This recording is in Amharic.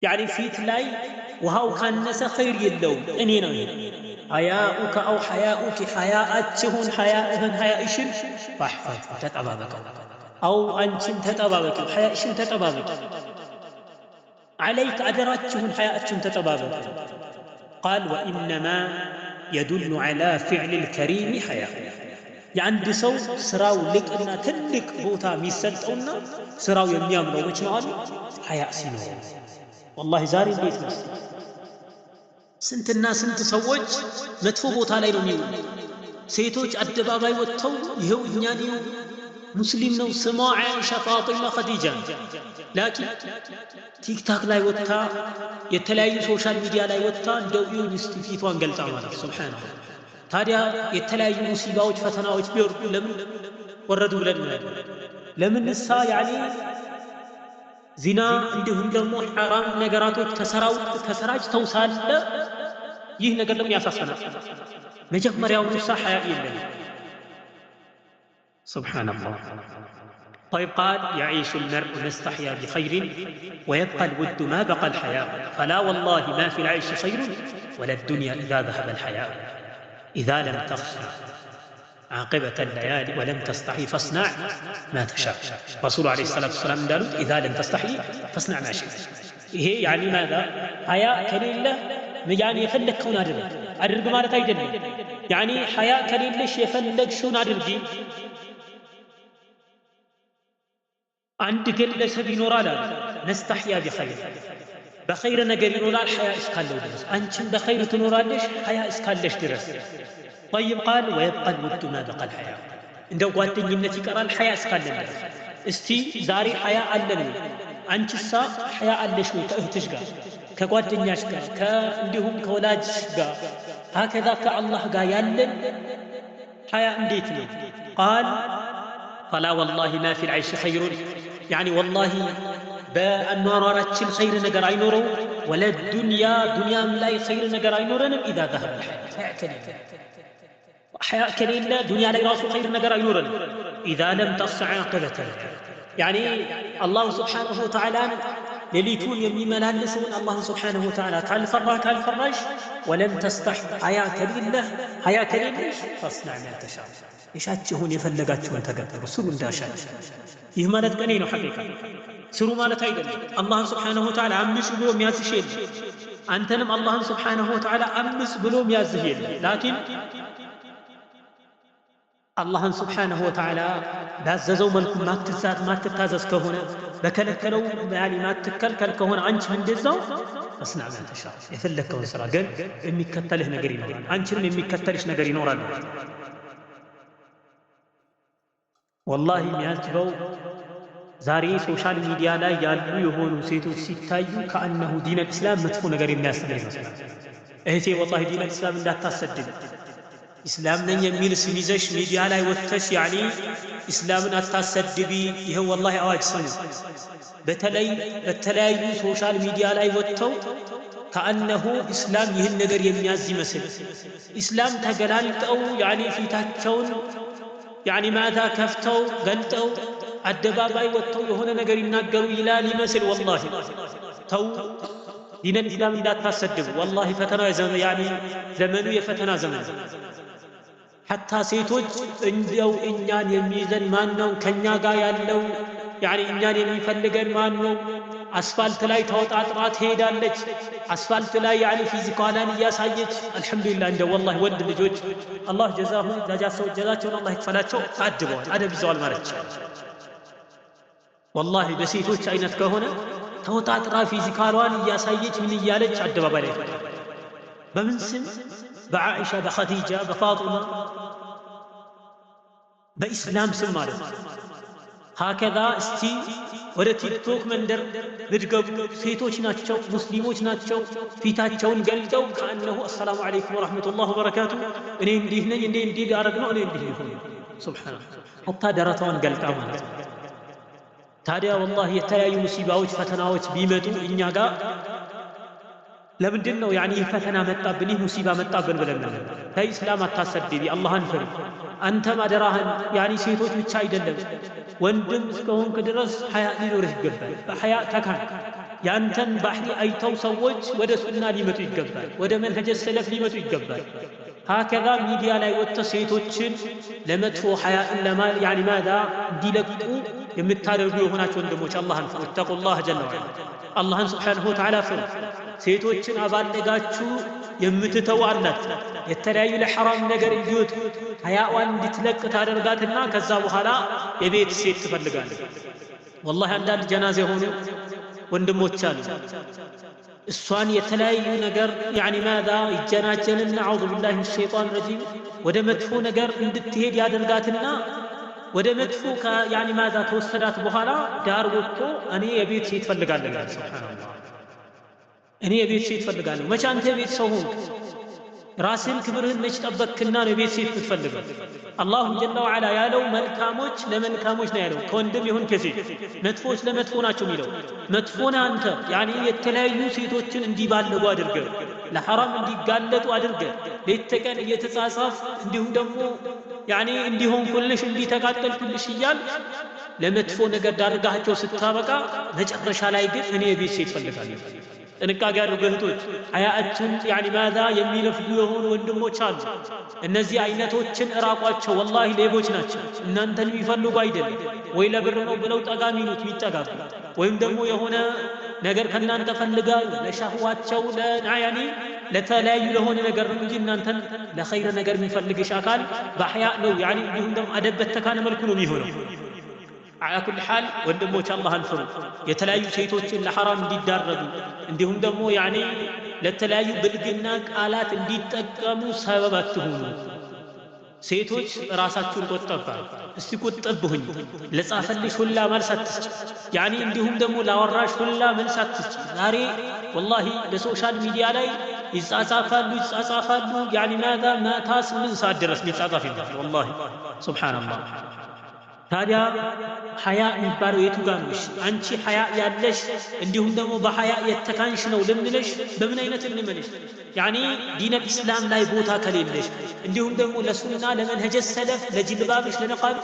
يعني ፊት ላይ ውሃው ካነሰ ኸይር የለውም እኔ ነው ሐያኡከ አው ሐያኡኪ ሐያአችሁን ሐያእህን ሐያእሽን ፈሕፈዝ ተጠባበቀው አው አንቺን ተጠባበቂ ሐያእሽን ተጠባበቂ عليك أدراችሁን ሐያአችሁን ተጠባበቁ قال وإنما يدل على فعل الكريم حياء የአንድ ሰው ስራው ልቅና ትልቅ ቦታ የሚሰጠውና ስራው የሚያምረው መች ነው አሉ ሐያእ ሲኖር والله ዛሬ እንዴት ነው ስንትና ስንት ሰዎች መጥፎ ቦታ ላይ ነው የሚውሉ ሴቶች አደባባይ ወጥተው ይሄው እኛን ይው ሙስሊም ነው ስሟ አይሻ ፋጢማ ኸዲጃ ላኪን ቲክታክ ላይ ወጥታ የተለያዩ ሶሻል ሚዲያ ላይ ወጥታ እንደው ይውስቲ ፊቷን ገልጣ ማለት ሱብሃንአላህ ታዲያ የተለያዩ ሙሲባዎች ፈተናዎች ቢወርዱ ለምን ወረዱ ብለን ለምንሳ ያኒ ዚና እንዲሁም ደግሞ ሐራም ነገራቶች ተሰራጭተው ሳለ ይህ ነገር ለምን ያሳሰናል መጀመሪያው ንሳ ሐያ የለም سبحان الله طيب قال يعيش المرء مستحيا بخير ويبقى الود ما بقى الحياء فلا والله ما في العيش خير ولا الدنيا إذا ذهب الحياء إذا لم تخشى عاقبة الليالي ولم تستحي فاصنع ما تشاء رسول عليه الصلاة والسلام قال إذا لم تستحي فاصنع ما شئت هي يعني ماذا حياء كليلة يعني يفلك كون أدرك مالت أيدن يعني حياء كليلة يفلك شون أدرك عند كل سبي نورا نستحيا بخير بخير نجري نورا الحياء إسكالو درس أنتم بخير تنورا ليش حياء إسكالش درس طيب قال ويبقى الود ما بقى الحياء عندو قواتين يمنتي قرا الحياء إسكال درس استي زاري حياء ألني أنت السا حياء ألش مي كأهتش قا كقواتين ياش قا كعندهم كولاج قا هكذا كالله قا يلن حياء نديتني قال فلا والله ما في العيش خير يعني والله بأنوارات الخير نجر عينورو ولا الدنيا دنيا ملاي خير نجر عينورنا إذا ذهب الحياة حياء كليلة دنيا لا راسو خير نجر عينورنا إذا لم تصع عاقبة يعني الله سبحانه وتعالى لليتون يمي ملالسون الله سبحانه وتعالى تعال فراش ولم تستح حياة كليلة فاصنع ما تشاء يشاتشون يفلقاتشون تقدروا سروا انداشا يهمالت قنينو حقيقة سروا مالت أيضا الله سبحانه وتعالى أمس بلو ميازشين أنتنم الله سبحانه وتعالى أمس بلو ميازشين لكن الله سبحانه وتعالى باززو ملكم ما تتازز كهنا بكلكلو يعني ما تتكلكل كهنا عنش من دزو أصنع ما تشاء يفلك كون سرا قل إمي كتله نقري نوران عنشن إمي كتلش نقري نوران والله مياتبو زاري سوشال ميديا لا يالو يهونو سيتو سيتايو كأنه دين الإسلام مدفو نقري الناس نقري مثلا اهتي والله دين الإسلام لا تسدد إسلام نن يميل سميزش ميديا لا يوتش يعني إسلام لا تسدبي يهو والله أواج سنو بتلاي سوشال ميديا لا يوتو كأنه إسلام يهن نقر يميازي مثل إسلام تقلالتو يعني في تاتشون يعني ماذا كفتو قلتو الدباباي وتو هنا نقر يناقروا إلى مثل والله تو دين الإسلام لا تسدب والله فتنا يعني زمنو يفتنا زمن حتى سيتوج انديو إنيان يميزن مانو كنيا قايا لو يعني إنيان يميفلقن مانو أسفلت لاي توطعطرات هيدالج أسفلت لاي يعني فيزيكالان ياسايج الحمد لله عنده والله ود لجوج الله جزاهم جزاهم الله يكفلاቸው አድበዋል አደብ ይዘዋል ማለት والله በሴቶች አይነት ከሆነ ተወጣጥራ ፊዚካሏን ያሳየች ምን ይያለች አደባባይ ላይ በምን ስም በአኢሻ በኸዲጃ በፋጢማ በእስላም ስም ማለት هكذا استي ወደ ቲክቶክ መንደር ልድገቡ ሴቶች ናቸው ሙስሊሞች ናቸው ፊታቸውን ገልጠው ካነሁ አሰላሙ አለይኩም ወራህመቱላሂ ወበረካቱ እኔ እንዲህ ነኝ እንዲህ ያረግ ነው እኔ እንዲህ ይሁን ሱብሃንአላህ حتى ደረቷን ገልጣ ማለት ታዲያ والله የተለያዩ ሙሲባዎች ፈተናዎች ቢመጡ እኛ ጋር ለምንድን ነው ያኒ ፈተና መጣብን ሙሲባ መጣብን ብለን ነው ከኢስላም አታሰድቢ አላህን ፍሪ አንተ ማደራህን ያኒ ሴቶች ብቻ አይደለም ወንድም እስከሆንክ ድረስ ሐያ ሊኖርህ ይገባል በሐያ ተካን ያንተን ባህሪ አይተው ሰዎች ወደ ሱና ሊመጡ ይገባል፣ ወደ መንሀጀ ሰለፍ ሊመጡ ይገባል። ሀከዛ ሚዲያ ላይ ወጥተው ሴቶችን ለመጥፎ ሐያእን ያኒ ማዛ እንዲለቁ የምታደርጉ የሆናችሁ ወንድሞች አላህን ፍሩ። ኢተቁላህ ጀለ ወዐላ አላህን ስብሓነሁ ወተዓላ ፍሩ። ሴቶችን አባለጋችሁ የምትተው አላት የተለያዩ ለሐራም ነገር እንዲወጡ ሐያዋን እንድትለቅ ታደርጋትና ከዛ በኋላ የቤት ሴት ትፈልጋለች። ወላሂ አንዳንድ ጀናዛ የሆኑ ወንድሞች አሉ። እሷን የተለያዩ ነገር ያኒ ማዛ ይጀናጀንና አዑዙ ቢላሂ ሚነ ሸይጣን ረጂም ወደ መጥፎ ነገር እንድትሄድ ያደርጋትና ወደ መጥፎ ያኒ ማዛ ከወሰዳት በኋላ ዳር ወጥቶ እኔ የቤት ሴት ፈልጋለሁ። ሱብሃንአላህ እኔ የቤት ሴት ፈልጋለሁ። መቼ አንተ የቤት ሰው ሆንክ? ራስን ክብርህን መች ጠበቅክና ነው የቤት ሴት የምትፈልገው? አላሁ ጀለ ወዐላ ያለው መልካሞች ለመልካሞች ነው ያለው፣ ከወንድም ይሁን ከሴት። መጥፎች ለመጥፎ ናቸው የሚለው። መጥፎና አንተ ያኒ የተለያዩ ሴቶችን እንዲባለጉ አድርገህ ለሐራም እንዲጋለጡ አድርገህ ሌት ተቀን እየተጻጻፍ እንዲሁም ደግሞ ያኒ እንዲሆን ኩልሽ እንዲተቃጠልኩልሽ እያል ለመጥፎ ነገር ዳርጋቸው ስታበቃ መጨረሻ ላይ ግን እኔ የቤት ሴት ፈልጋለሁ። ጥንቃቄ አድርጉ እህቶች። ሐያአችን ያኒ ማዛ የሚለፍዱ የሆኑ ወንድሞች አሉ። እነዚህ አይነቶችን እራቋቸው። ወላሂ ሌቦች ናቸው። እናንተን የሚፈልጉ አይደለም። ወይ ለብር ነው ብለው ጠጋ ሚሉት የሚጠጋጉ፣ ወይም ደግሞ የሆነ ነገር ከእናንተ ፈልጋሉ ለሻህዋቸው ያኒ ለተለያዩ ለሆነ ነገር ነው እንጂ እናንተን ለኸይር ነገር የሚፈልግሽ አካል በሐያ ነው ያኒ እንዲሁም ደግሞ አደብ በተካነ መልኩ ነው የሚሆነው። አላ ኩል ሐል ወንድሞች አላህን ፍሩ። የተለያዩ ሴቶችን ለሐራም እንዲዳረጉ እንዲሁም ደግሞ ያኒ ለተለያዩ ብልግና ቃላት እንዲጠቀሙ ሰበብ አትሁኑ። ሴቶች ራሳችሁን ቆጠባ። እስቲ ቁጠብሁኝ። ለጻፈልሽ ሁላ መልስ አትስጪ። ያኒ እንዲሁም ደግሞ ላወራሽ ሁላ መልስ አትስጪ። ዛሬ ወላሂ ለሶሻል ሚዲያ ላይ ይጻጻፋሉ ያኒ ማዛ ማታ 8 ሰዓት ድረስ ሊጻጻፍ ይላል። ወላሂ ሱብሃንአላህ። ታዲያ ሐያ የሚባለው የቱ ጋር ነው? አንቺ ሐያ ያለሽ እንዲሁም ደግሞ በሐያ የተካንሽ ነው ልንለሽ በምን አይነት እንመልሽ? ያኒ ዲነል ኢስላም ላይ ቦታ ከሌለሽ እንዲሁም ደግሞ ለሱና ለመንሀጀ ሰለፍ ለጅልባብሽ ለነቃብ